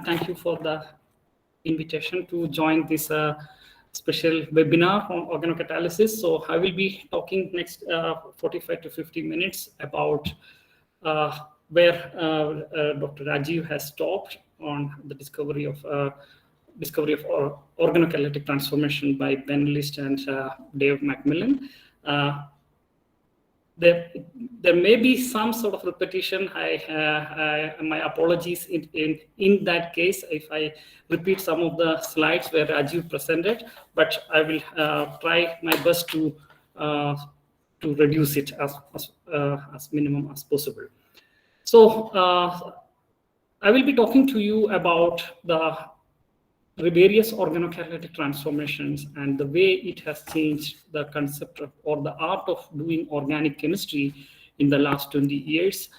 Thank you for the invitation to join this special webinar on organocatalysis. So I will be talking next 45 to 50 minutes about where Dr. Rajiv has stopped on the discovery of organocatalytic transformation by Ben List and Dave McMillan. There may be some sort of repetition. My apologies in that case if I repeat some of the slides where Rajiv presented, but I will try my best to reduce it as minimum as possible. So I will be talking to you about the various organocatalytic transformations and the way it has changed the concept of, or the art of doing organic chemistry in the last 20 years,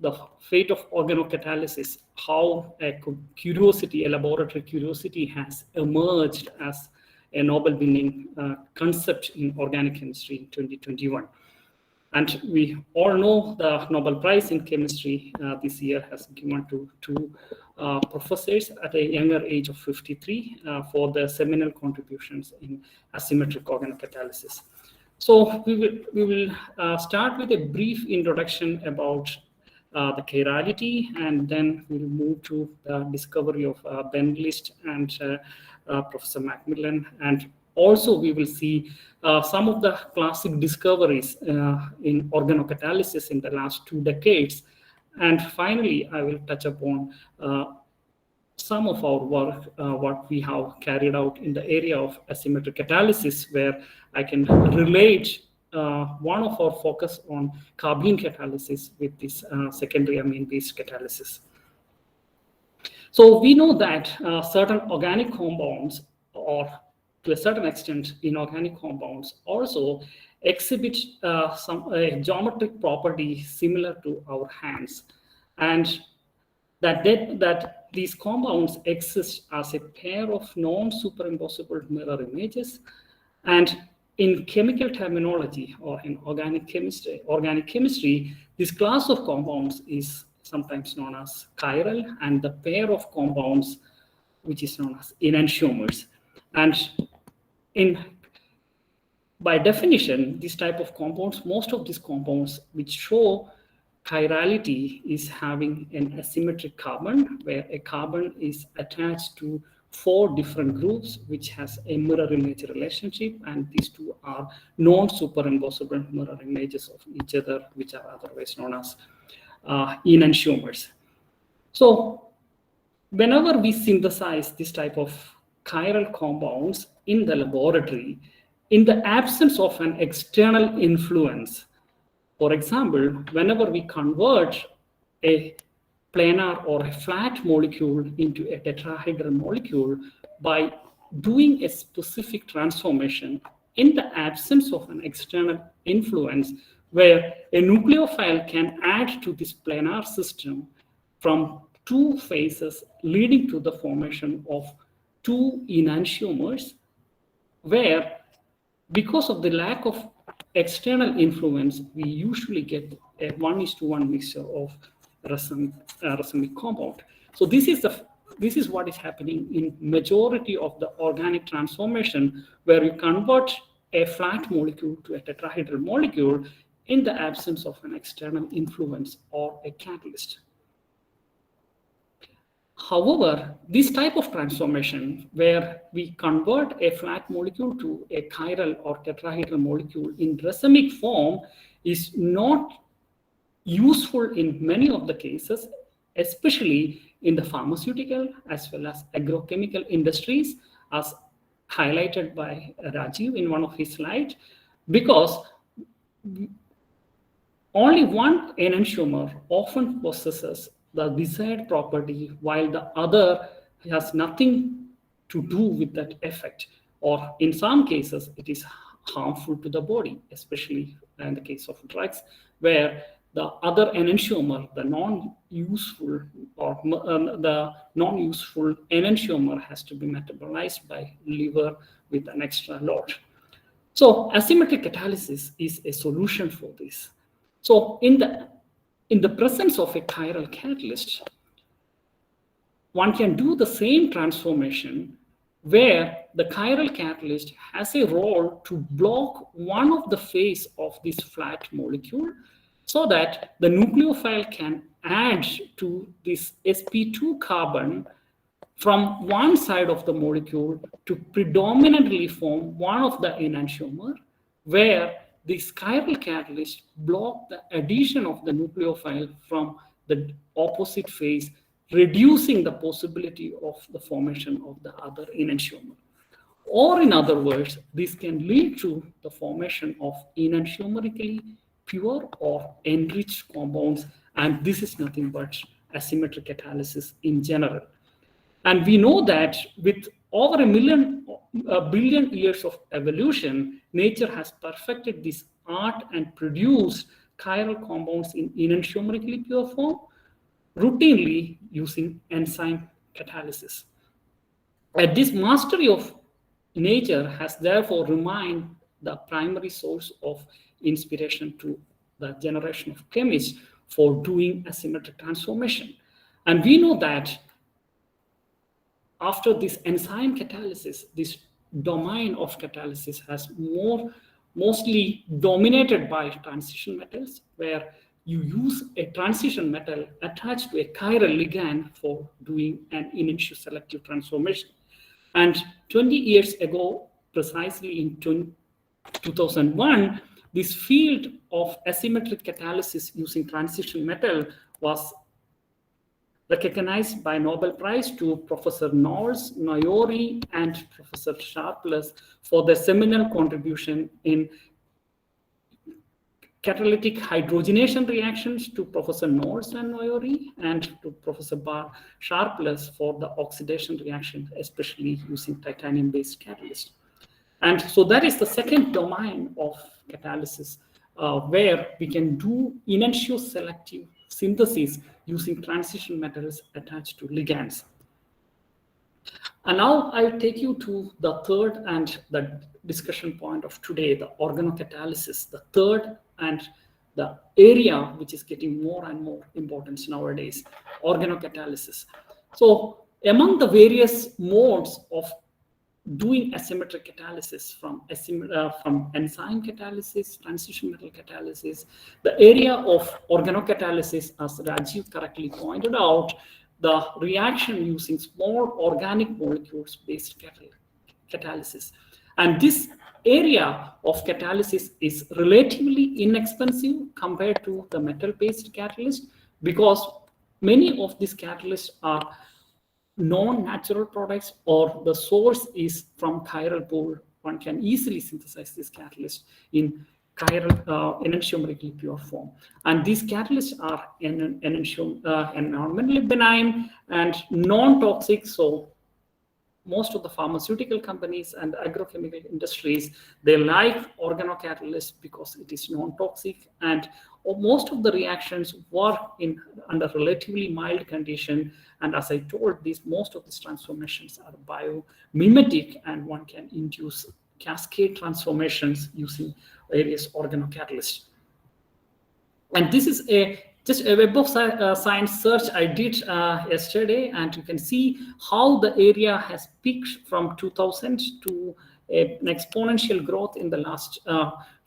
the fate of organocatalysis, how a curiosity, a laboratory curiosity has emerged as a Nobel-winning concept in organic chemistry in 2021. And we all know the Nobel Prize in Chemistry this year has given to two professors at a younger age of 53 for their seminal contributions in asymmetric organocatalysis. So we will start with a brief introduction about the chirality, and then we'll move to the discovery of Ben List and Professor McMillan, and also we will see some of the classic discoveries in organocatalysis in the last 2 decades. And finally, I will touch upon some of our work, what we have carried out in the area of asymmetric catalysis, where I can relate one of our focus on carbene catalysis with this secondary amine-based catalysis. So we know that certain organic compounds, or to a certain extent inorganic compounds, also exhibit some geometric property similar to our hands, and that these compounds exist as a pair of non-superimposable mirror images. And in chemical terminology, or in organic chemistry, this class of compounds is sometimes known as chiral, and the pair of compounds which is known as enantiomers. And by definition, this type of compounds, most of these compounds which show chirality is having an asymmetric carbon, where a carbon is attached to 4 different groups which has a mirror image relationship, and these two are non-superimposable mirror images of each other, which are otherwise known as enantiomers. So whenever we synthesize this type of chiral compounds in the laboratory, in the absence of an external influence, for example, whenever we convert a planar or a flat molecule into a tetrahedral molecule by doing a specific transformation in the absence of an external influence, where a nucleophile can add to this planar system from 2 phases, leading to the formation of 2 enantiomers, where because of the lack of external influence, we usually get a 1:1 mixture of racemic compound. So this is what is happening in majority of the organic transformation, where you convert a flat molecule to a tetrahedral molecule in the absence of an external influence or a catalyst. However, this type of transformation, where we convert a flat molecule to a chiral or tetrahedral molecule in racemic form, is not useful in many of the cases, especially in the pharmaceutical as well as agrochemical industries, as highlighted by Rajiv in one of his slides, because only one enantiomer often possesses the desired property, while the other has nothing to do with that effect, or in some cases it is harmful to the body, especially in the case of drugs, where the other enantiomer, the non-useful enantiomer, has to be metabolized by liver with an extra load. So asymmetric catalysis is a solution for this. So in the presence of a chiral catalyst, one can do the same transformation where the chiral catalyst has a role to block one of the phase of this flat molecule so that the nucleophile can add to this sp2 carbon from one side of the molecule to predominantly form one of the enantiomer, where this chiral catalyst block the addition of the nucleophile from the opposite phase, reducing the possibility of the formation of the other enantiomer. Or in other words, this can lead to the formation of enantiomerically pure or enriched compounds, and this is nothing but asymmetric catalysis in general. And we know that with over a billion years of evolution, nature has perfected this art and produced chiral compounds in enantiomerically pure form, routinely using enzyme catalysis. And this mastery of nature has therefore remained the primary source of inspiration to the generation of chemists for doing asymmetric transformation. And we know that after this enzyme catalysis, this domain of catalysis has mostly dominated by transition metals, where you use a transition metal attached to a chiral ligand for doing an enantiomer selective transformation. And 20 years ago, precisely in 2001, this field of asymmetric catalysis using transition metal was recognized by Nobel Prize to Professor Knowles, Noyori, and Professor Sharpless for their seminal contribution in catalytic hydrogenation reactions, to Professor Knowles and Noyori, and to Professor Sharpless for the oxidation reaction, especially using titanium-based catalyst. And so that is the second domain of catalysis, where we can do enantioselective synthesis using transition metals attached to ligands. And now I'll take you to the third and the discussion point of today, the organocatalysis, the third and the area which is getting more and more importance nowadays, organocatalysis. So among the various modes of doing asymmetric catalysis from enzyme catalysis, transition metal catalysis, the area of organocatalysis, as Rajiv correctly pointed out, the reaction using small organic molecules based catalysis. And this area of catalysis is relatively inexpensive compared to the metal-based catalyst, because many of these catalysts are non-natural products, or the source is from chiral pool. One can easily synthesize this catalyst in chiral enantiomerically pure form. And these catalysts are environmentally benign and non-toxic. So most of the pharmaceutical companies and agrochemical industries, they like organocatalysts because it is non-toxic, and most of the reactions work under relatively mild condition. And as I told, most of these transformations are biomimetic, and one can induce cascade transformations using various organocatalysts. And this is just a Web of Science search I did yesterday, and you can see how the area has peaked from 2000 to an exponential growth in the last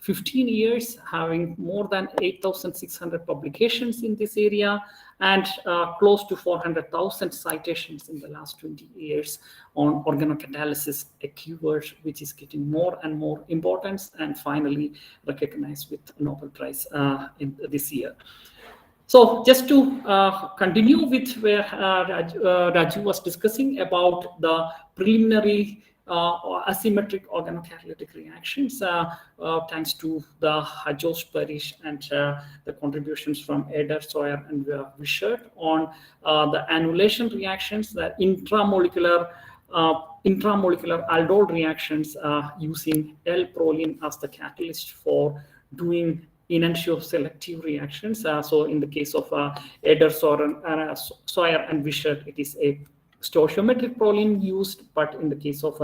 15 years, having more than 8,600 publications in this area, and close to 400,000 citations in the last 20 years on organocatalysis, a keyword which is getting more and more importance, and finally recognized with Nobel Prize in this year. So just to continue with where Raju was discussing about the preliminary asymmetric organocatalytic reactions, thanks to the Hajost, Parrish, and the contributions from Eder, Sawyer, and Wishart on the annulation reactions, the intramolecular aldol reactions using L-proline as the catalyst for doing enantioselective reactions. So in the case of Eder, Sawyer, and Wishart, it is a stoichiometric proline used, but in the case of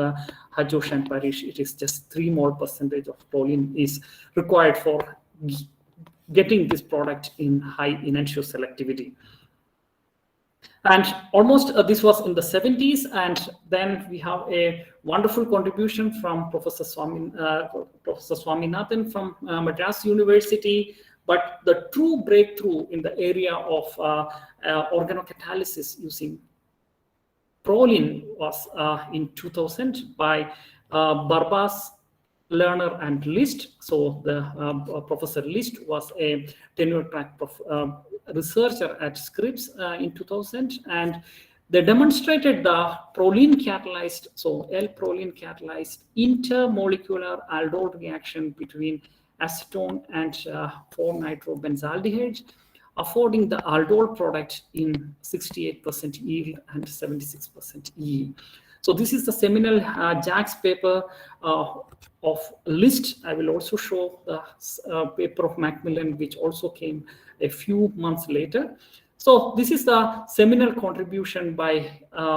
Hajost and Parrish, it is just 3 mole percentage of proline is required for getting this product in high enantioselectivity. And almost this was in the 70s, and then we have a wonderful contribution from Professor Swaminathan from Madras University. But the true breakthrough in the area of organocatalysis using proline was in 2000 by Barbas, Lerner, and List. So the Professor List was a tenure track researcher at Scripps in 2000, and they demonstrated the proline catalyzed, so L-proline catalyzed intermolecular aldol reaction between acetone and 4-nitrobenzaldehyde, affording the aldol product in 68% yield and 76% yield. So this is the seminal JACS paper of List. I will also show the paper of Macmillan, which also came a few months later. So this is the seminal contribution by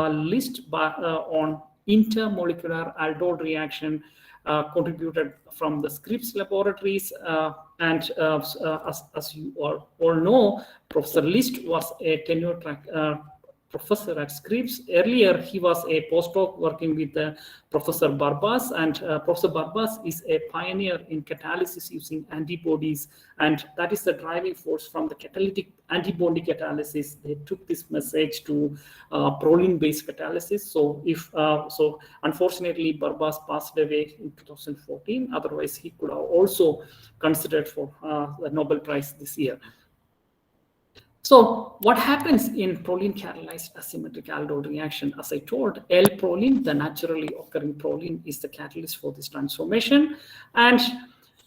List on intermolecular aldol reaction, contributed from the Scripps laboratories. And as you all know, Professor List was a tenure track professor at Scripps. Earlier, he was a postdoc working with Professor Barbas, and Professor Barbas is a pioneer in catalysis using antibodies, and that is the driving force from the catalytic antibody catalysis. They took this message to proline-based catalysis. So, so unfortunately, Barbas passed away in 2014. Otherwise, he could have also considered for the Nobel Prize this year. So what happens in proline catalyzed asymmetric aldol reaction? As I told, L-proline, the naturally occurring proline, is the catalyst for this transformation. And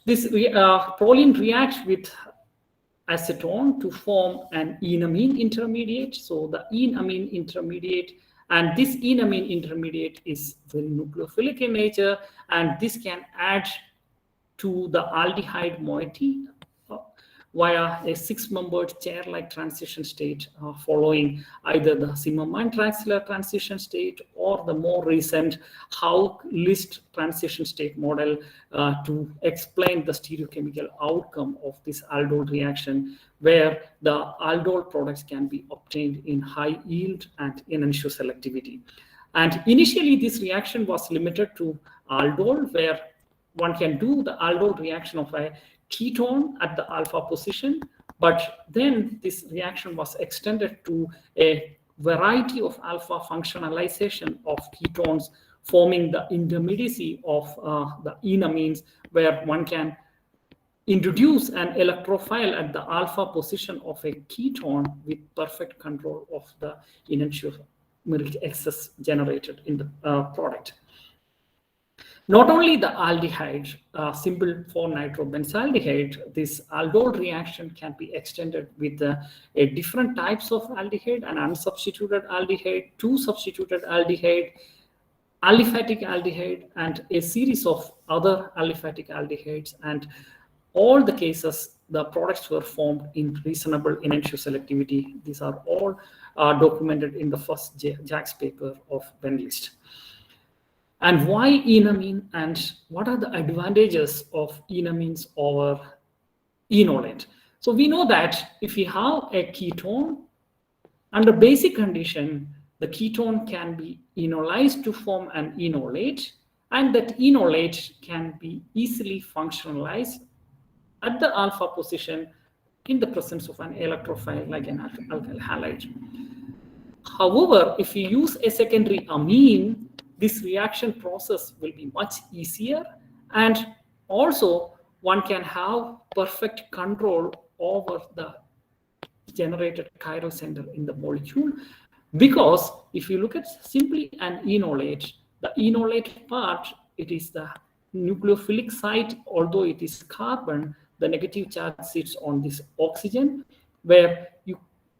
this proline reacts with acetone to form an enamine intermediate. So the enamine intermediate, and this enamine intermediate is very nucleophilic in nature, and this can add to the aldehyde moiety via a 6-membered chair-like transition state following either the Zimmermann-Traxler transition state or the more recent Haug-List transition state model to explain the stereochemical outcome of this aldol reaction, where the aldol products can be obtained in high yield and enantioselectivity selectivity. And initially, this reaction was limited to aldol, where one can do the aldol reaction of a ketone at the alpha position, but then this reaction was extended to a variety of alpha functionalization of ketones, forming the intermediacy of the enamines, where one can introduce an electrophile at the alpha position of a ketone with perfect control of the enantiomeric excess generated in the product. Not only the aldehyde, simple 4-nitrobenzaldehyde, this aldol reaction can be extended with different types of aldehyde, an unsubstituted aldehyde, 2 substituted aldehyde, aliphatic aldehyde, and a series of other aliphatic aldehydes. And all the cases, the products were formed in reasonable enantioselectivity. These are all documented in the first JACS paper of Ben List. And why enamine, and what are the advantages of enamines over enolate? So we know that if we have a ketone, under basic condition, the ketone can be enolized to form an enolate, and that enolate can be easily functionalized at the alpha position in the presence of an electrophile like an alkyl halide. However, if we use a secondary amine, this reaction process will be much easier, and also one can have perfect control over the generated chiral center in the molecule, because if you look at simply an enolate, the enolate part, it is the nucleophilic site. Although it is carbon, the negative charge sits on this oxygen, where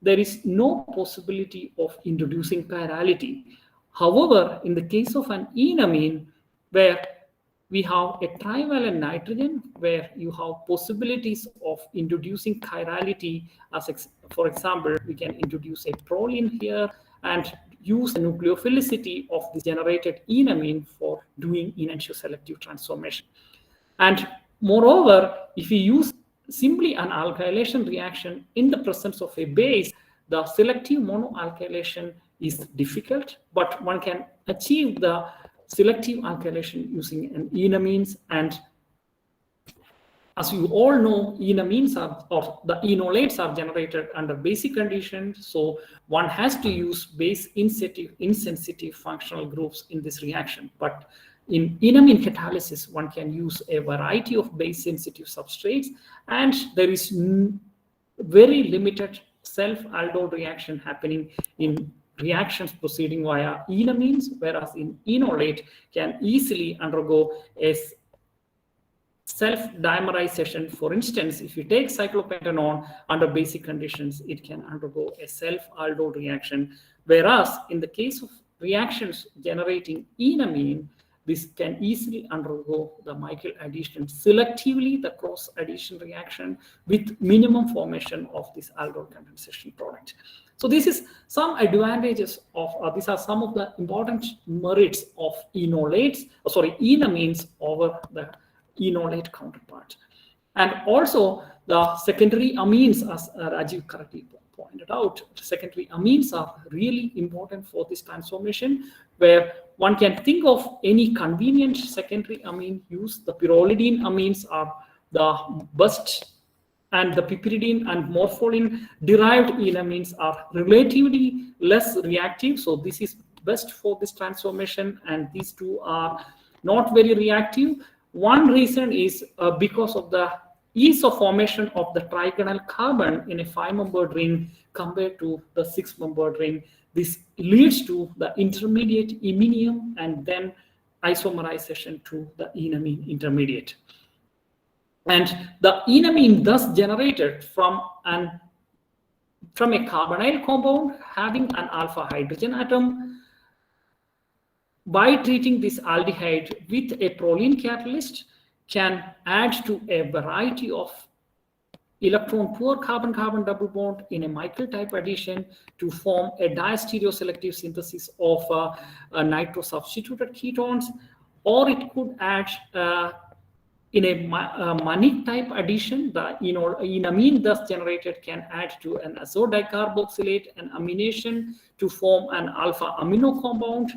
there is no possibility of introducing chirality. However, in the case of an enamine, where we have a trivalent nitrogen, where you have possibilities of introducing chirality, for example, we can introduce a proline here and use the nucleophilicity of the generated enamine for doing enantioselective transformation. And moreover, if we use simply an alkylation reaction in the presence of a base, the selective monoalkylation is difficult, but one can achieve the selective alkylation using an enamines. And as you all know, enamines or the enolates are generated under basic conditions. So one has to use base insensitive functional groups in this reaction. But in enamine catalysis, one can use a variety of base sensitive substrates, and there is very limited self-aldol reaction happening in reactions proceeding via enamines, whereas in enolate can easily undergo a self-dimerization. For instance, if you take cyclopentanone under basic conditions, it can undergo a self-aldol reaction, whereas in the case of reactions generating enamine, this can easily undergo the Michael addition selectively, the cross addition reaction with minimum formation of this aldol condensation product. So this is some advantages of, these are some of the important merits of enamines over the enolate counterpart. And also the secondary amines, as Rajiv correctly pointed out, secondary amines are really important for this transformation, where one can think of any convenient secondary amine use. The pyrrolidine amines are the best, and the piperidine and morpholine derived enamines are relatively less reactive. So this is best for this transformation, and these two are not very reactive. One reason is because of the ease of formation of the trigonal carbon in a 5-membered ring compared to the 6-membered ring. This leads to the intermediate iminium and then isomerization to the enamine intermediate. And the enamine thus generated from a carbonyl compound having an alpha hydrogen atom, by treating this aldehyde with a proline catalyst, can add to a variety of electron-poor carbon-carbon double bond in a Michael type addition to form a diastereoselective synthesis of nitro-substituted ketones, or it could add in a Mannich type addition. The enamine thus generated can add to an azodicarboxylate and amination to form an alpha amino compound,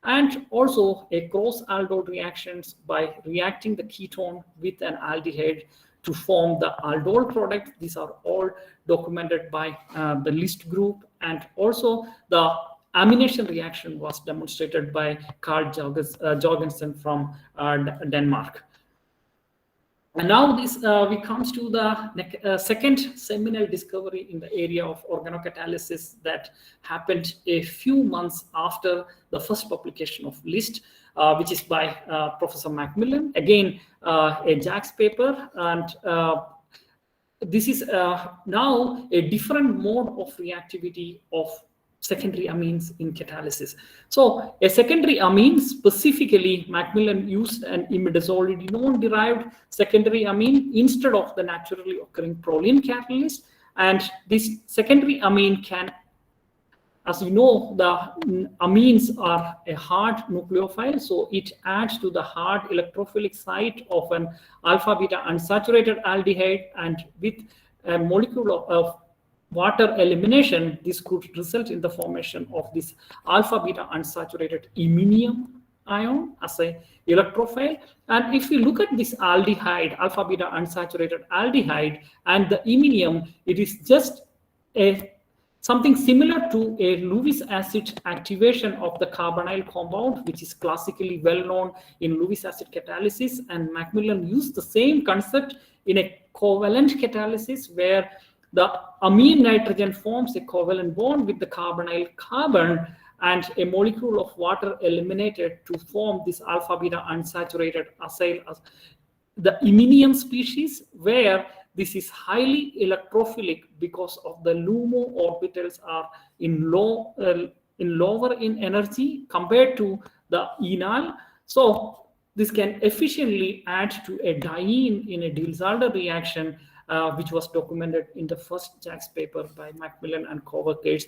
and also a cross aldol reactions by reacting the ketone with an aldehyde to form the aldol product. These are all documented by the List group, and also the amination reaction was demonstrated by Carl Jorgensen from Denmark. And now we comes to the second seminal discovery in the area of organocatalysis that happened a few months after the first publication of List, which is by Professor Macmillan. Again, a JACS paper, and this is now a different mode of reactivity of secondary amines in catalysis. So a secondary amine, specifically Macmillan used an imidazolidinone derived secondary amine instead of the naturally occurring proline catalyst. And this secondary amine can, as you know, the amines are a hard nucleophile, so it adds to the hard electrophilic site of an alpha beta unsaturated aldehyde, and with a molecule of water elimination, this could result in the formation of this alpha beta unsaturated iminium ion as a electrophile. And if you look at this aldehyde, alpha beta unsaturated aldehyde, and the iminium, it is just something similar to a Lewis acid activation of the carbonyl compound, which is classically well known in Lewis acid catalysis. And Macmillan used the same concept in a covalent catalysis, where the amine nitrogen forms a covalent bond with the carbonyl carbon, and a molecule of water eliminated to form this alpha beta unsaturated acyl, the iminium species, where this is highly electrophilic because of the LUMO orbitals are lower in energy compared to the enal. So this can efficiently add to a diene in a Diels-Alder reaction, which was documented in the first JACS paper by Macmillan and Cover-Gates,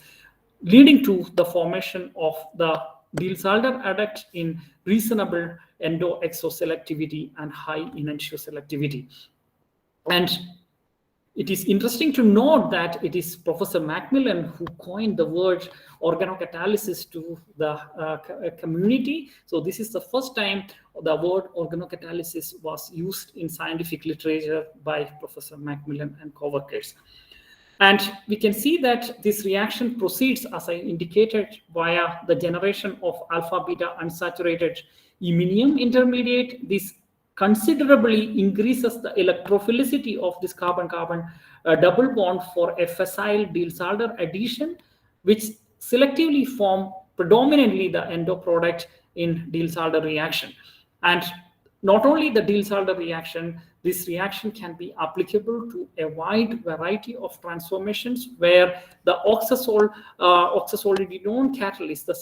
leading to the formation of the Diels-Alder adduct in reasonable endo-exoselectivity and high enantioselectivity. And It is interesting to note that it is Professor Macmillan who coined the word organocatalysis to the community. So this is the first time the word organocatalysis was used in scientific literature by Professor Macmillan and co-workers. And we can see that this reaction proceeds, as I indicated, via the generation of alpha-beta unsaturated iminium intermediate. This considerably increases the electrophilicity of this carbon-carbon double bond for a facile Diels-Alder addition, which selectively form predominantly the endoproduct in Diels-Alder reaction. And not only the Diels-Alder reaction, this reaction can be applicable to a wide variety of transformations where the oxazolidinone catalyst, the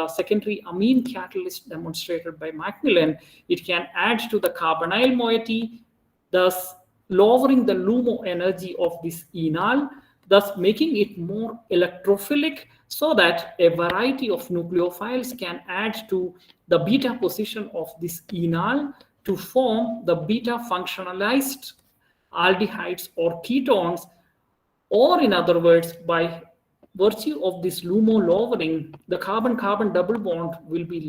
secondary amine catalyst demonstrated by Macmillan, it can add to the carbonyl moiety, thus lowering the LUMO energy of this enal, thus making it more electrophilic, so that a variety of nucleophiles can add to the beta position of this enal to form the beta functionalized aldehydes or ketones, or in other words, by virtue of this LUMO lowering, the carbon-carbon double bond will be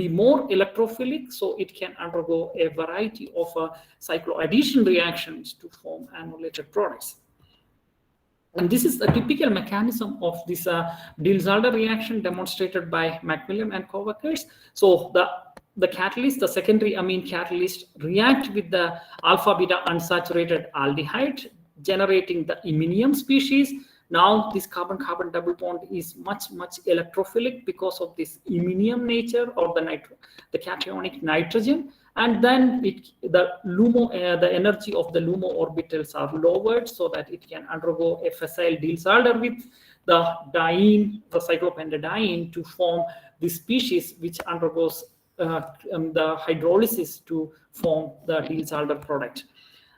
more electrophilic, so it can undergo a variety of cycloaddition reactions to form annullated products. And this is a typical mechanism of this Diels-Alder reaction demonstrated by Macmillan and co-workers. So the catalyst, the secondary amine catalyst, react with the alpha-beta unsaturated aldehyde, generating the iminium species. Now this carbon-carbon double bond is much electrophilic because of this iminium nature, or the cationic nitrogen. And then the energy of the LUMO orbitals are lowered so that it can undergo a facile Diels-Alder with the diene, the cyclopentadiene, to form this species which undergoes the hydrolysis to form the Diels-Alder product.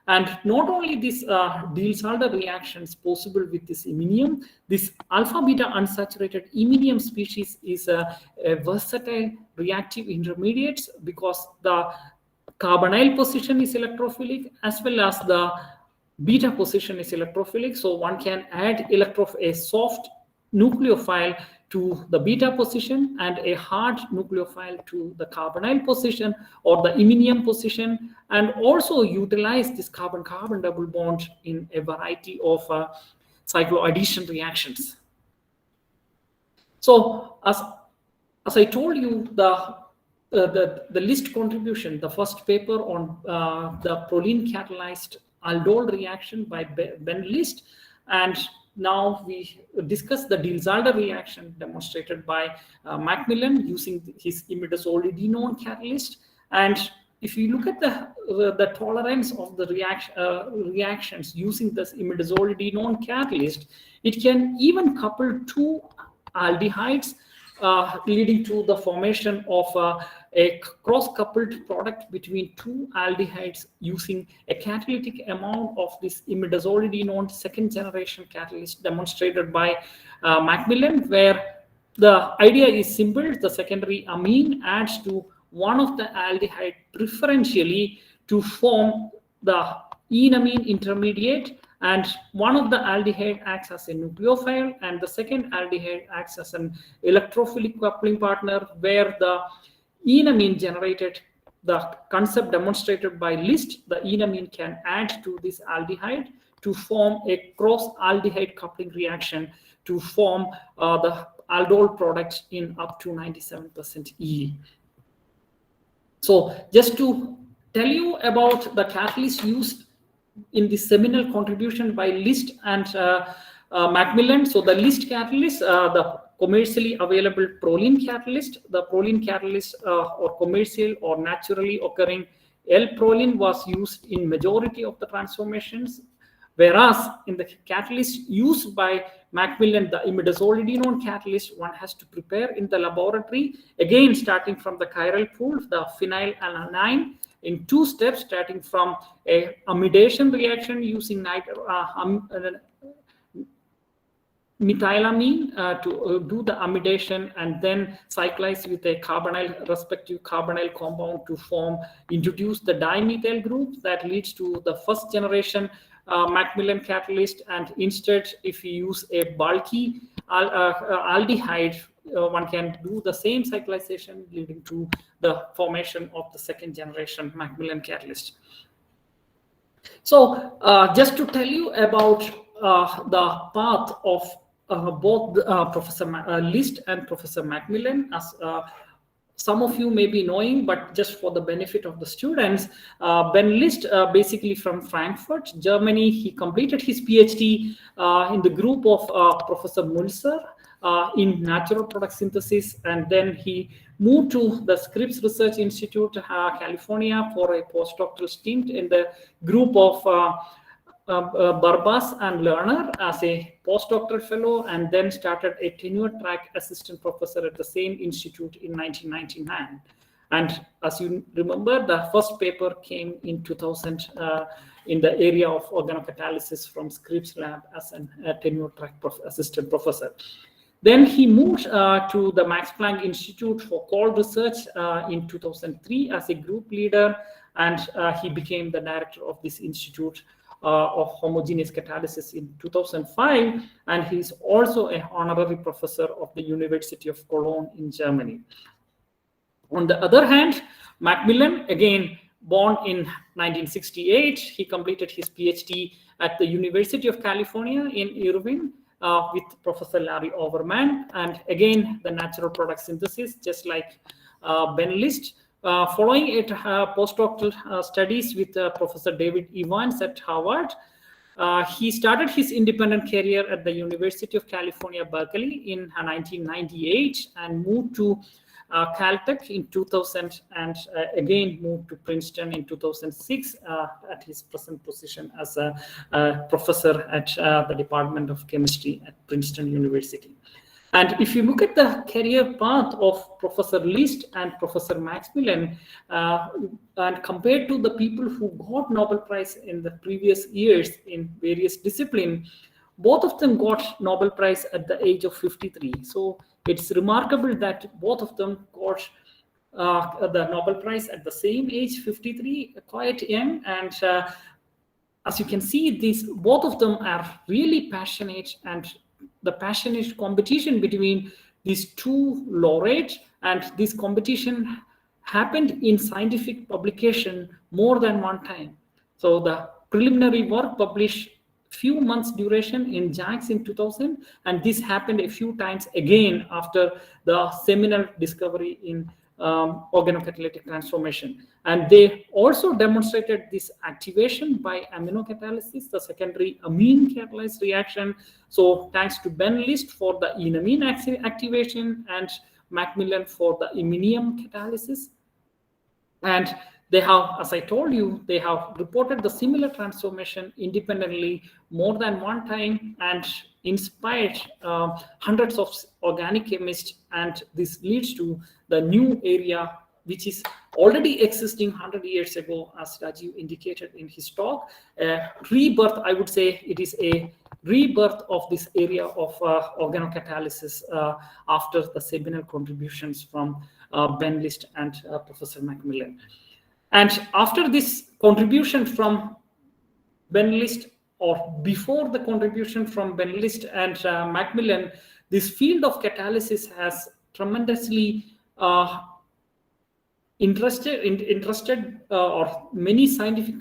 And not only this Diels-Alder reactions possible with this iminium, this alpha-beta unsaturated iminium species is a versatile reactive intermediate, because the carbonyl position is electrophilic as well as the beta position is electrophilic. So one can add a soft nucleophile to the beta position and a hard nucleophile to the carbonyl position or the iminium position, and also utilize this carbon-carbon double bond in a variety of cycloaddition reactions. So as I told you, the list contribution, the first paper on the proline catalyzed aldol reaction by Ben List, and now we discuss the Diels-Alder reaction demonstrated by Macmillan using his imidazolidinone catalyst. And if you look at the tolerance of the reactions using this imidazolidinone catalyst, it can even couple two aldehydes, leading to the formation of a cross-coupled product between two aldehydes using a catalytic amount of this imidazolidinone second generation catalyst demonstrated by Macmillan, where the idea is simple. The secondary amine adds to one of the aldehyde preferentially to form the enamine intermediate, and one of the aldehyde acts as a nucleophile and the second aldehyde acts as an electrophilic coupling partner, where the enamine generated, the concept demonstrated by List, the enamine can add to this aldehyde to form a cross aldehyde coupling reaction to form the aldol product in up to 97% E. So just to tell you about the catalyst used in the seminal contribution by List and Macmillan. So the List catalyst, the commercially available proline catalyst, the proline catalyst or commercial or naturally occurring L-proline was used in majority of the transformations, whereas in the catalyst used by Macmillan, the imidazolidinone catalyst, one has to prepare in the laboratory, again starting from the chiral pool, the phenylalanine, in two steps, starting from a amidation reaction using methylamine to do the amidation, and then cyclize with a respective carbonyl compound to introduce the dimethyl group that leads to the first generation Macmillan catalyst, and instead, if you use a bulky aldehyde, one can do the same cyclization, leading to the formation of the second generation Macmillan catalyst. So just to tell you about the path of both Professor List and Professor Macmillan, as some of you may be knowing, but just for the benefit of the students, Ben List, basically from Frankfurt, Germany, he completed his PhD in the group of Professor Mulzer in natural product synthesis, and then he moved to the Scripps Research Institute, California, for a postdoctoral stint in the group of Barbas and Lerner as a postdoctoral fellow, and then started a tenure track assistant professor at the same institute in 1999. And as you remember, the first paper came in 2000 in the area of organocatalysis from Scripps lab as a tenure track assistant professor. Then he moved to the Max Planck Institute for Cold Research in 2003 as a group leader, and he became the director of this institute of homogeneous catalysis in 2005, and he's also an honorary professor of the University of Cologne in Germany. On the other hand, Macmillan, again born in 1968, he completed his PhD at the University of California in Irvine with Professor Larry Overman, and again the natural product synthesis, just like Ben List. Following it, postdoctoral studies with Professor David Evans at Harvard, he started his independent career at the University of California, Berkeley in 1998 and moved to Caltech in 2000, and again moved to Princeton in 2006 at his present position as a professor at the Department of Chemistry at Princeton University. And if you look at the career path of Professor List and Professor Macmillan, and compared to the people who got Nobel Prize in the previous years in various disciplines, both of them got Nobel Prize at the age of 53. So it's remarkable that both of them got the Nobel Prize at the same age, 53, quite young. And as you can see, both of them are really passionate, and the passionate competition between these two laureates, and this competition happened in scientific publication more than one time. So the preliminary work published few months duration in JACS in 2000, and this happened a few times again after the seminal discovery in organocatalytic transformation. And they also demonstrated this activation by aminocatalysis, the secondary amine catalyzed reaction. So thanks to Ben List for the enamine activation and Macmillan for the iminium catalysis. And they have, as I told you, they have reported the similar transformation independently more than one time and inspired hundreds of organic chemists. And this leads to the new area, which is already existing 100 years ago, as Rajiv indicated in his talk. Rebirth, I would say it is a rebirth of this area of organocatalysis after the seminal contributions from Ben List and Professor Macmillan. And after this contribution from Ben List, or before the contribution from Ben List and Macmillan, this field of catalysis has tremendously interested or many scientific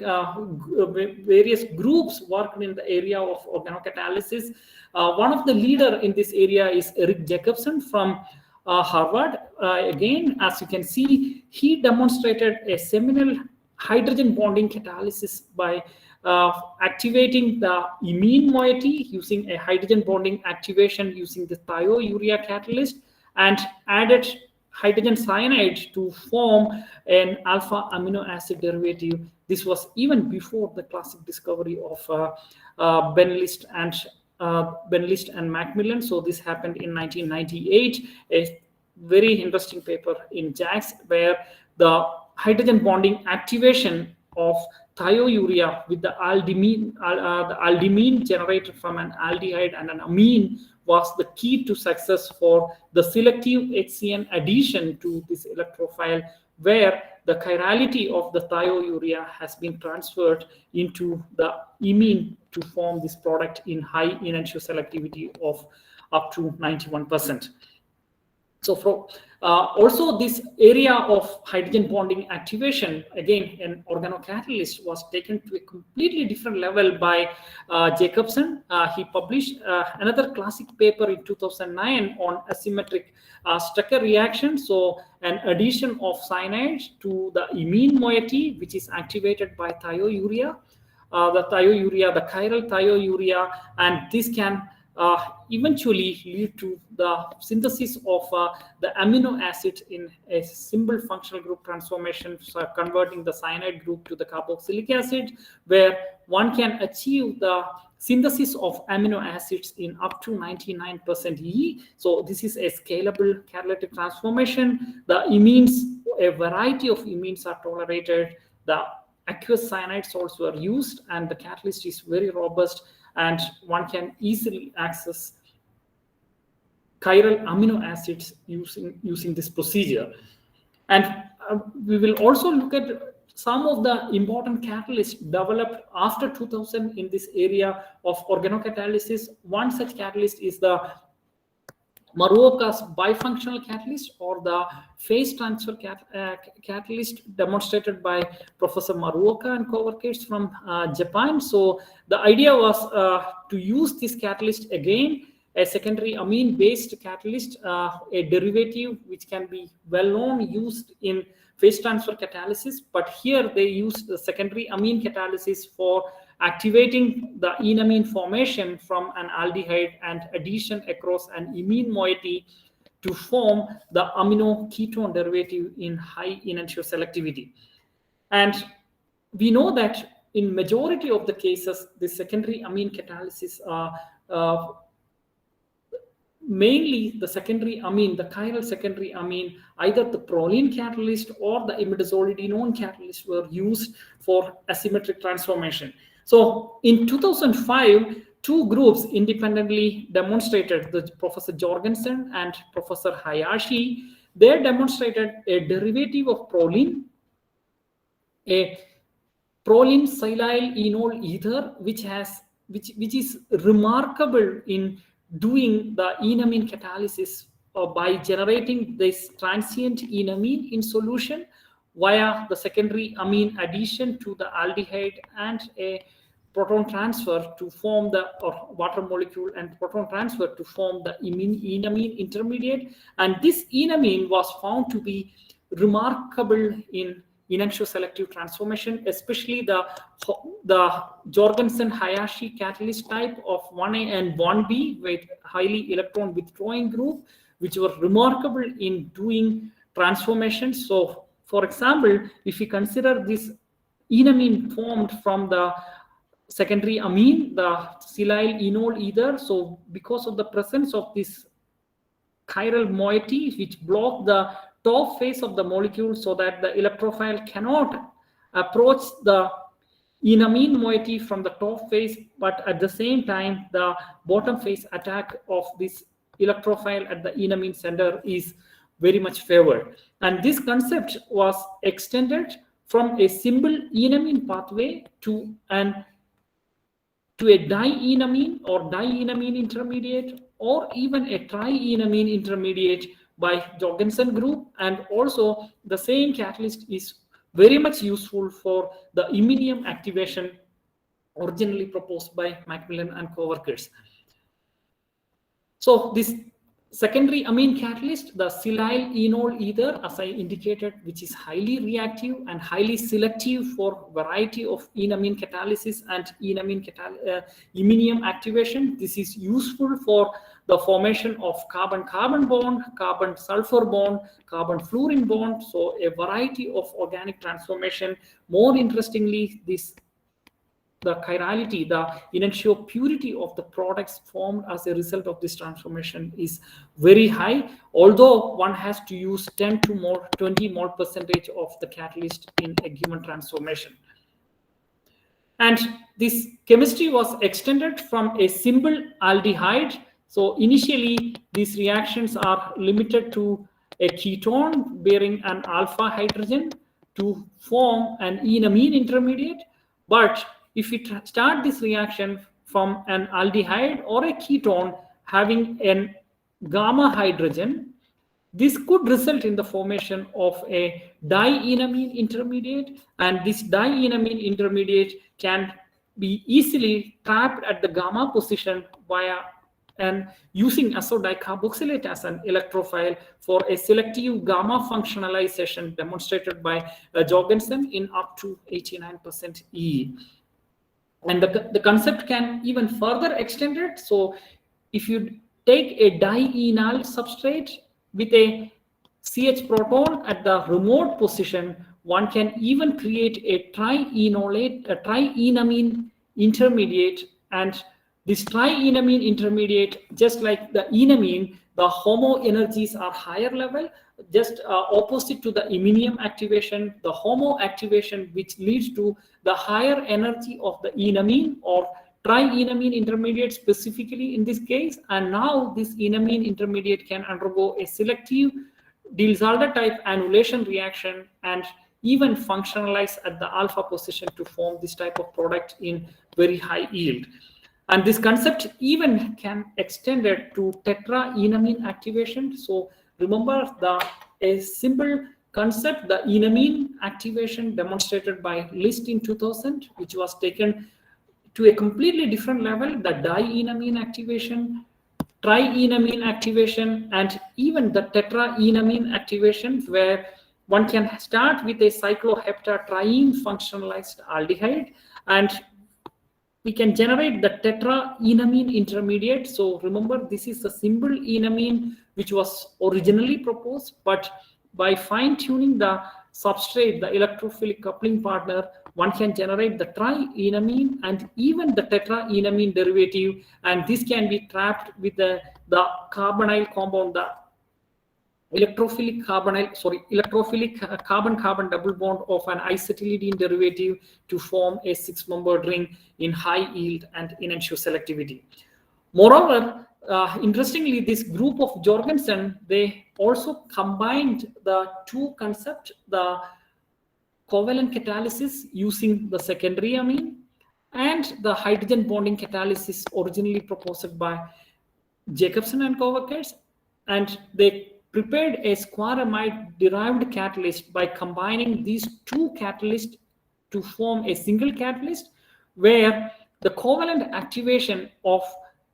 various groups worked in the area of organocatalysis. One of the leader in this area is Eric Jacobson from Harvard. Again, as you can see, he demonstrated a seminal hydrogen bonding catalysis by activating the imine moiety using a hydrogen bonding activation using the thiourea catalyst, and added hydrogen cyanide to form an alpha amino acid derivative. This was even before the classic discovery of Ben List and Macmillan. So this happened in 1998, a very interesting paper in JACS, where the hydrogen bonding activation of thiourea with the aldimine generated from an aldehyde and an amine was the key to success for the selective HCN addition to this electrophile where the chirality of the thiourea has been transferred into the imine to form this product in high enantioselectivity selectivity of up to 91%. So also this area of hydrogen bonding activation, again, an organocatalyst was taken to a completely different level by Jacobson. He published another classic paper in 2009 on asymmetric Strecker reaction. So an addition of cyanide to the imine moiety, which is activated by thiourea, the chiral thiourea, and this can eventually lead to the synthesis of the amino acid in a simple functional group transformation, so converting the cyanide group to the carboxylic acid, where one can achieve the synthesis of amino acids in up to 99% E. So this is a scalable catalytic transformation. The imines, a variety of imines are tolerated. The aqueous cyanide salts were used, and the catalyst is very robust, and one can easily access chiral amino acids using this procedure. And we will also look at some of the important catalysts developed after 2000 in this area of organocatalysis. One such catalyst is the Maruoka's bifunctional catalyst, or the phase transfer catalyst, demonstrated by Professor Maruoka and co-workers from Japan. So the idea was to use this catalyst again, a secondary amine-based catalyst, a derivative which can be well known, used in phase transfer catalysis, but here they used the secondary amine catalysis for activating the enamine formation from an aldehyde and addition across an imine moiety to form the amino ketone derivative in high enantioselectivity. And we know that in majority of the cases, the secondary amine catalysis mainly the secondary amine, the chiral secondary amine, either the proline catalyst or the imidazolidinone catalyst were used for asymmetric transformation. So in 2005, two groups independently demonstrated, the Professor Jorgensen and Professor Hayashi. They demonstrated a derivative of proline, a proline silyl enol ether, which is remarkable in doing the enamine catalysis by generating this transient enamine in solution via the secondary amine addition to the aldehyde and a proton transfer to form the water molecule and proton transfer to form the enamine intermediate. And this enamine was found to be remarkable in enantioselective transformation, especially the Jorgensen-Hayashi catalyst type of 1A and 1B with highly electron withdrawing group, which were remarkable in doing transformations. So, for example, if we consider this enamine formed from the secondary amine, the silyl enol ether, so because of the presence of this chiral moiety which block the top phase of the molecule so that the electrophile cannot approach the enamine moiety from the top phase, but at the same time the bottom phase attack of this electrophile at the enamine center is very much favored. And this concept was extended from a simple enamine pathway to a dienamine or dienamine intermediate, or even a trienamine intermediate by Jorgensen group. And also the same catalyst is very much useful for the iminium activation originally proposed by Macmillan and co-workers. So this secondary amine catalyst, the silyl enol ether, as I indicated, which is highly reactive and highly selective for variety of enamine catalysis and iminium activation. This is useful for the formation of carbon-carbon bond, carbon-sulfur bond, carbon-fluorine bond. So a variety of organic transformation. More interestingly, the chirality, the enantiopurity of the products formed as a result of this transformation is very high, although one has to use 10 to 20 more percentage of the catalyst in a given transformation. And this chemistry was extended from a simple aldehyde. So initially, these reactions are limited to a ketone bearing an alpha hydrogen to form an enamine intermediate. But if we start this reaction from an aldehyde or a ketone having an gamma hydrogen, this could result in the formation of a dienamine intermediate, and this dienamine intermediate can be easily trapped at the gamma position via and using azodicarbonyl as an electrophile for a selective gamma functionalization demonstrated by Jorgensen in up to 89% E. And the concept can even further extend it. So if you take a dienal substrate with a CH proton at the remote position, one can even create a trienamine intermediate. And this trienamine intermediate, just like the enamine, the HOMO energies are higher level, just opposite to the iminium activation, the HOMO activation, which leads to the higher energy of the enamine or trienamine intermediate specifically in this case. And now this enamine intermediate can undergo a selective Diels-Alder type annulation reaction and even functionalize at the alpha position to form this type of product in very high yield. And this concept even can extend it to tetraenamine activation. So remember a simple concept, the enamine activation demonstrated by List in 2000, which was taken to a completely different level, the dienamine activation, trienamine activation, and even the tetraenamine activation, where one can start with a cycloheptatriene functionalized aldehyde, and we can generate the tetraenamine intermediate. So remember, this is a simple enamine which was originally proposed, but by fine-tuning the substrate, the electrophilic coupling partner, one can generate the trienamine and even the tetraenamine derivative, and this can be trapped with the carbonyl compound, the electrophilic carbon-carbon double bond of an acetylidene derivative to form a 6-membered ring in high yield and enantiomer selectivity. Moreover, interestingly, this group of Jorgensen, they also combined the two concepts, the covalent catalysis using the secondary amine and the hydrogen bonding catalysis originally proposed by Jacobsen and co-workers, and they prepared a squaramide derived catalyst by combining these two catalysts to form a single catalyst, where the covalent activation of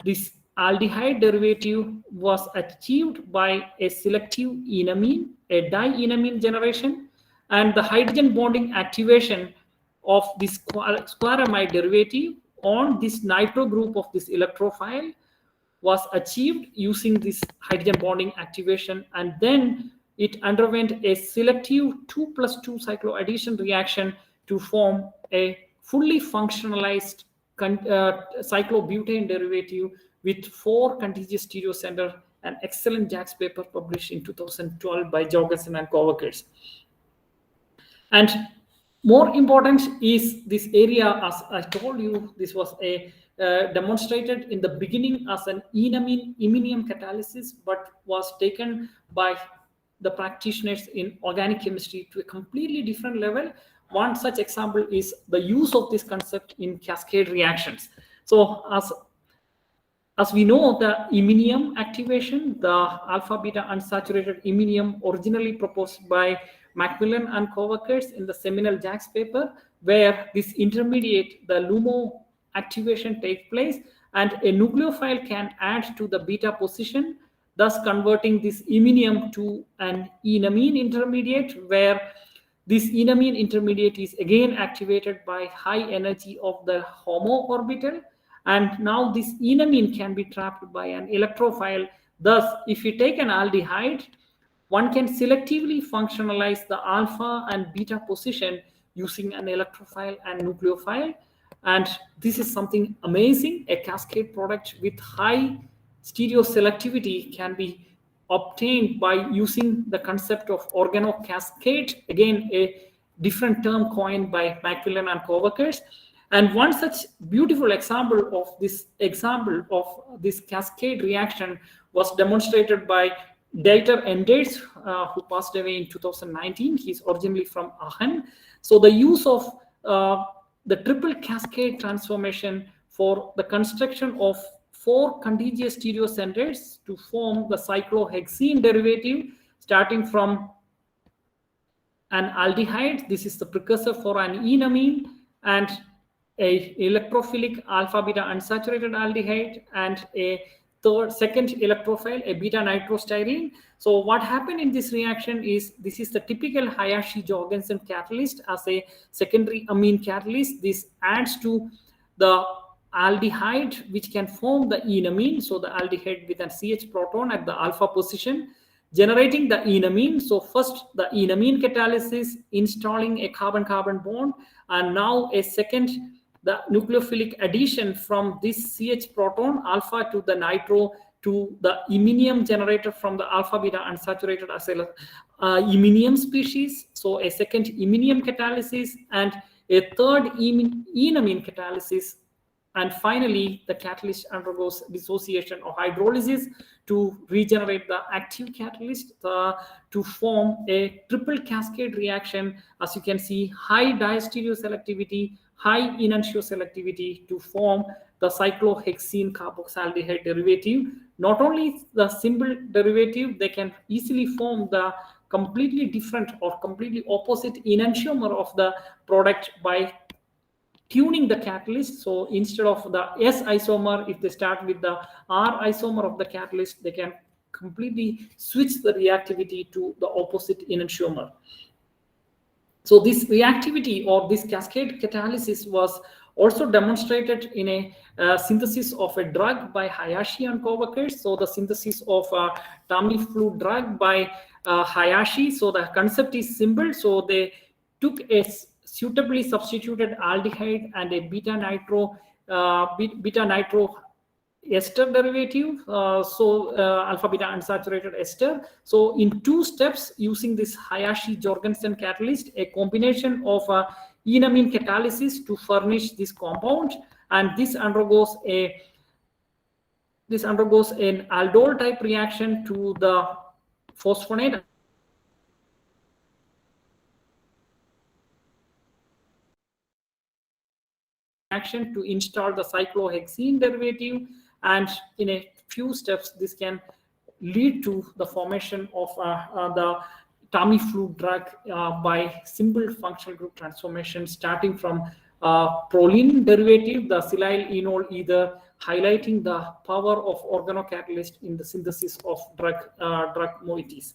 this aldehyde derivative was achieved by a selective enamine, a dienamine generation, and the hydrogen bonding activation of this squaramide derivative on this nitro group of this electrophile was achieved using this hydrogen bonding activation, and then it underwent a selective 2+2 cycloaddition reaction to form a fully functionalized cyclobutane derivative with 4 contiguous stereocenter, an excellent JACS paper published in 2012 by Jorgensen and co-workers. And more important is this area, as I told you, this was a demonstrated in the beginning as an enamine-iminium catalysis, but was taken by the practitioners in organic chemistry to a completely different level. One such example is the use of this concept in cascade reactions. So as we know, the iminium activation, the alpha-beta unsaturated iminium, originally proposed by Macmillan and co-workers in the seminal JACS paper, where this intermediate, the LUMO activation takes place, and a nucleophile can add to the beta position, thus converting this iminium to an enamine intermediate, where this enamine intermediate is again activated by high energy of the HOMO orbital, and now this enamine can be trapped by an electrophile. Thus, if you take an aldehyde, one can selectively functionalize the alpha and beta position using an electrophile and nucleophile. And this is something amazing. A cascade product with high stereoselectivity can be obtained by using the concept of organocascade, again a different term coined by Macmillan and co-workers. And one such beautiful example of this cascade reaction was demonstrated by Dieter Enders, who passed away in 2019. He's originally from Aachen. So the use of the triple cascade transformation for the construction of 4 contiguous stereocenters to form the cyclohexene derivative, starting from an aldehyde. This is the precursor for an enamine, and a electrophilic alpha beta unsaturated aldehyde, and a second electrophile, a beta nitrostyrene. So what happened in this reaction is, this is the typical Hayashi-Jorgensen catalyst as a secondary amine catalyst. This adds to the aldehyde, which can form the enamine. So the aldehyde with an CH proton at the alpha position, generating the enamine. So first the enamine catalysis, installing a carbon-carbon bond, and now a second, the nucleophilic addition from this CH proton alpha to the nitro to the iminium generator from the alpha beta unsaturated as a iminium species. So a second iminium catalysis and a third enamine catalysis. And finally, the catalyst undergoes dissociation or hydrolysis to regenerate the active catalyst to form a triple cascade reaction. As you can see, high diastereoselectivity, high enantioselectivity to form the cyclohexene carboxaldehyde derivative. Not only the simple derivative, they can easily form the completely different or completely opposite enantiomer of the product by tuning the catalyst. So instead of the S isomer, if they start with the R isomer of the catalyst, they can completely switch the reactivity to the opposite enantiomer. So this reactivity or this cascade catalysis was also demonstrated in a synthesis of a drug by Hayashi and co-workers. So the synthesis of a Tamiflu drug by Hayashi. So the concept is simple. So they took a suitably substituted aldehyde and a beta nitro ester derivative, alpha beta unsaturated ester. So in 2 steps, using this Hayashi-Jorgensen catalyst, a combination of enamine catalysis to furnish this compound, and this undergoes an aldol type reaction to the phosphonate action to install the cyclohexene derivative, and in a few steps this can lead to the formation of the Tamiflu drug by simple functional group transformation, starting from proline derivative, the silyl enol ether, highlighting the power of organocatalyst in the synthesis of drug moieties.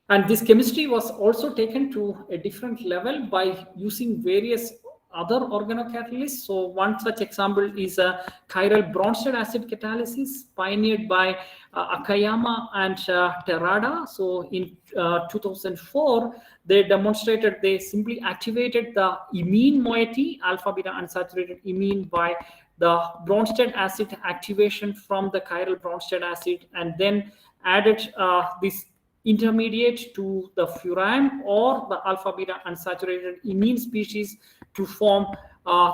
And this chemistry was also taken to a different level by using various other organocatalysts. So one such example is a chiral Bronsted acid catalysis pioneered by Akayama and Terada. So in 2004, they demonstrated they simply activated the imine moiety, alpha beta unsaturated imine, by the Bronsted acid activation from the chiral Bronsted acid, and then added this intermediate to the furan or the alpha beta unsaturated imine species to form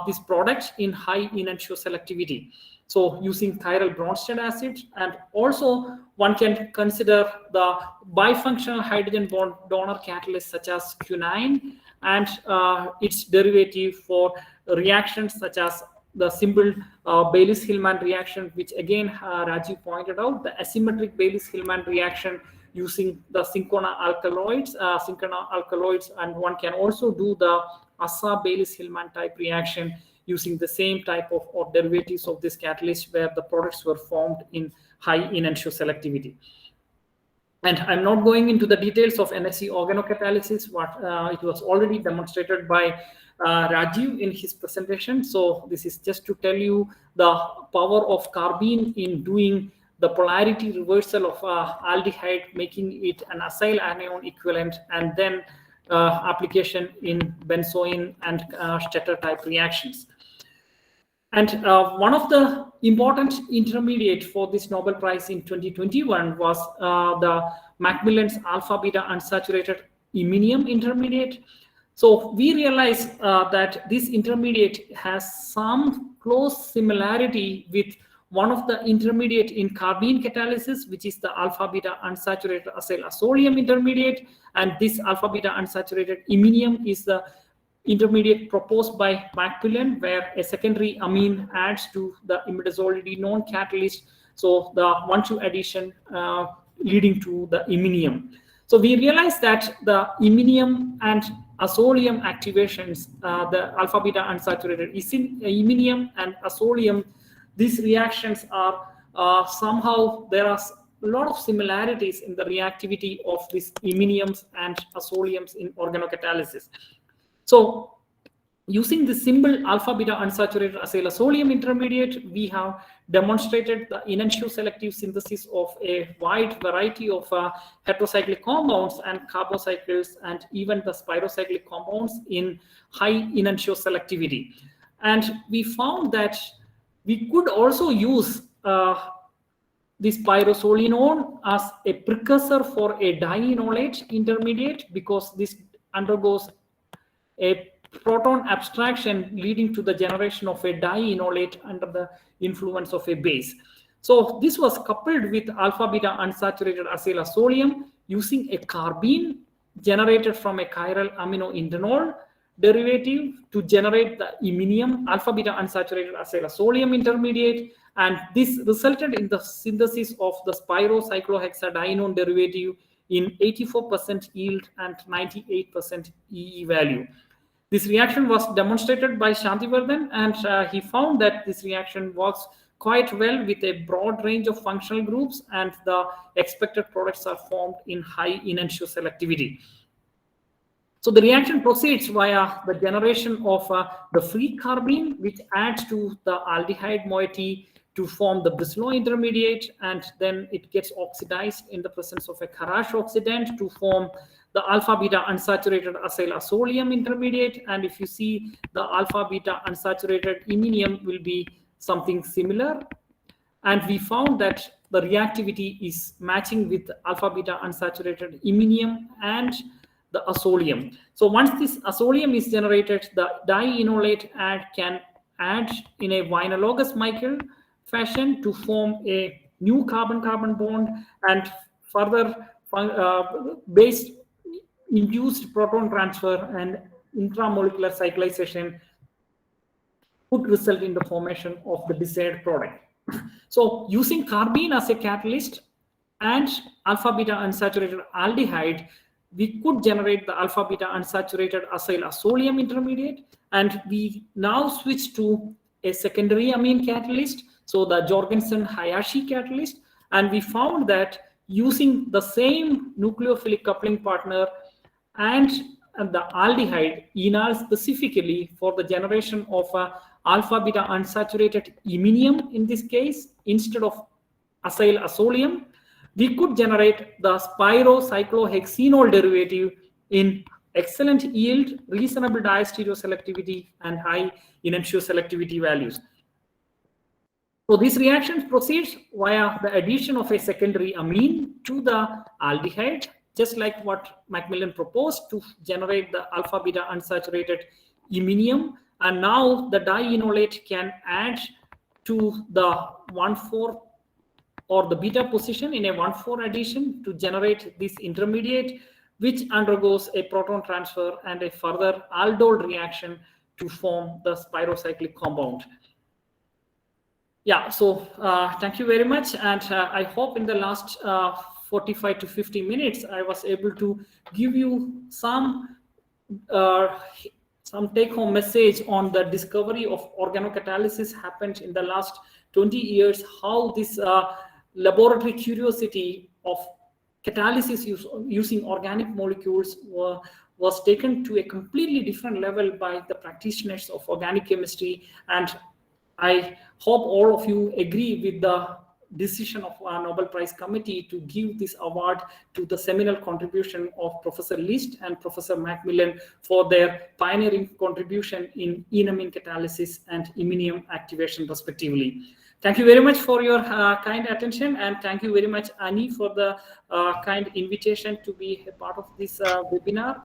this product in high enantioselectivity. So using chiral Bronsted acid, and also one can consider the bifunctional hydrogen bond donor catalyst such as quinine and its derivative for reactions such as the simple Baylis-Hillman reaction, which again Rajiv pointed out, the asymmetric Baylis-Hillman reaction using the cinchona alkaloids, and one can also do the Assa Baylis-Hillman type reaction using the same type of or derivatives of this catalyst, where the products were formed in high enantioselectivity. And I'm not going into the details of NSE organocatalysis. It was already demonstrated by Rajiv in his presentation. So this is just to tell you the power of carbene in doing the polarity reversal of aldehyde, making it an acyl anion equivalent, and then application in benzoin and Stetter type reactions. And one of the important intermediate for this Nobel Prize in 2021 was the Macmillan's alpha beta unsaturated iminium intermediate. So we realize that this intermediate has some close similarity with one of the intermediate in carbene catalysis, which is the alpha beta unsaturated acyl azolium intermediate. And this alpha beta unsaturated iminium is the intermediate proposed by Macmillan, where a secondary amine adds to the imidazolidinone catalyst. So the 1,2 addition leading to the iminium. So we realized that the iminium and azolium activations, the alpha beta unsaturated iminium and azolium, these reactions are somehow, there are a lot of similarities in the reactivity of these iminiums and azoliums in organocatalysis. So using the symbol alpha beta unsaturated acyl azolium intermediate, we have demonstrated the enantioselective synthesis of a wide variety of heterocyclic compounds and carbocycles and even the spirocyclic compounds in high enantioselectivity. And we found that we could also use this pyrozolinone as a precursor for a dienolate intermediate, because this undergoes a proton abstraction leading to the generation of a dienolate under the influence of a base. So this was coupled with alpha beta unsaturated acyl azolium using a carbene generated from a chiral aminoindanol derivative to generate the iminium alpha beta unsaturated acyl azolium intermediate, and this resulted in the synthesis of the spirocyclohexadienone derivative in 84% yield and 98% EE value. This reaction was demonstrated by Shanthivardan, and he found that this reaction works quite well with a broad range of functional groups, and the expected products are formed in high enantioselectivity. So the reaction proceeds via the generation of the free carbene, which adds to the aldehyde moiety to form the Breslau intermediate, and then it gets oxidized in the presence of a Kharasch oxidant to form the alpha beta unsaturated acyl azolium intermediate. And if you see, the alpha beta unsaturated iminium will be something similar. And we found that the reactivity is matching with alpha beta unsaturated iminium and the azolium. So once this azolium is generated, the dienolate can add in a vinylogous Michael fashion to form a new carbon-carbon bond, and further base induced proton transfer and intramolecular cyclization would result in the formation of the desired product. So using carbene as a catalyst and alpha beta unsaturated aldehyde, we could generate the alpha beta unsaturated acyl azolium intermediate, and we now switch to a secondary amine catalyst, so the Jorgensen-Hayashi catalyst, and we found that using the same nucleophilic coupling partner and the aldehyde enal specifically for the generation of alpha beta unsaturated iminium in this case instead of acyl azolium, we could generate the spirocyclohexenol derivative in excellent yield, reasonable diastereoselectivity, and high enantioselectivity values. So this reaction proceeds via the addition of a secondary amine to the aldehyde, just like what Macmillan proposed to generate the alpha beta unsaturated iminium. And now the dienolate can add to the 1,4 or the beta position in a 1,4 addition to generate this intermediate, which undergoes a proton transfer and a further aldol reaction to form the spirocyclic compound. Yeah, so thank you very much. And I hope in the last 45 to 50 minutes, I was able to give you some take-home message on the discovery of organocatalysis happened in the last 20 years, how this laboratory curiosity of catalysis using organic molecules was taken to a completely different level by the practitioners of organic chemistry. And I hope all of you agree with the decision of our Nobel Prize Committee to give this award to the seminal contribution of Professor List and Professor Macmillan for their pioneering contribution in enamine catalysis and iminium activation respectively. Thank you very much for your kind attention, and thank you very much, Annie, for the kind invitation to be a part of this webinar.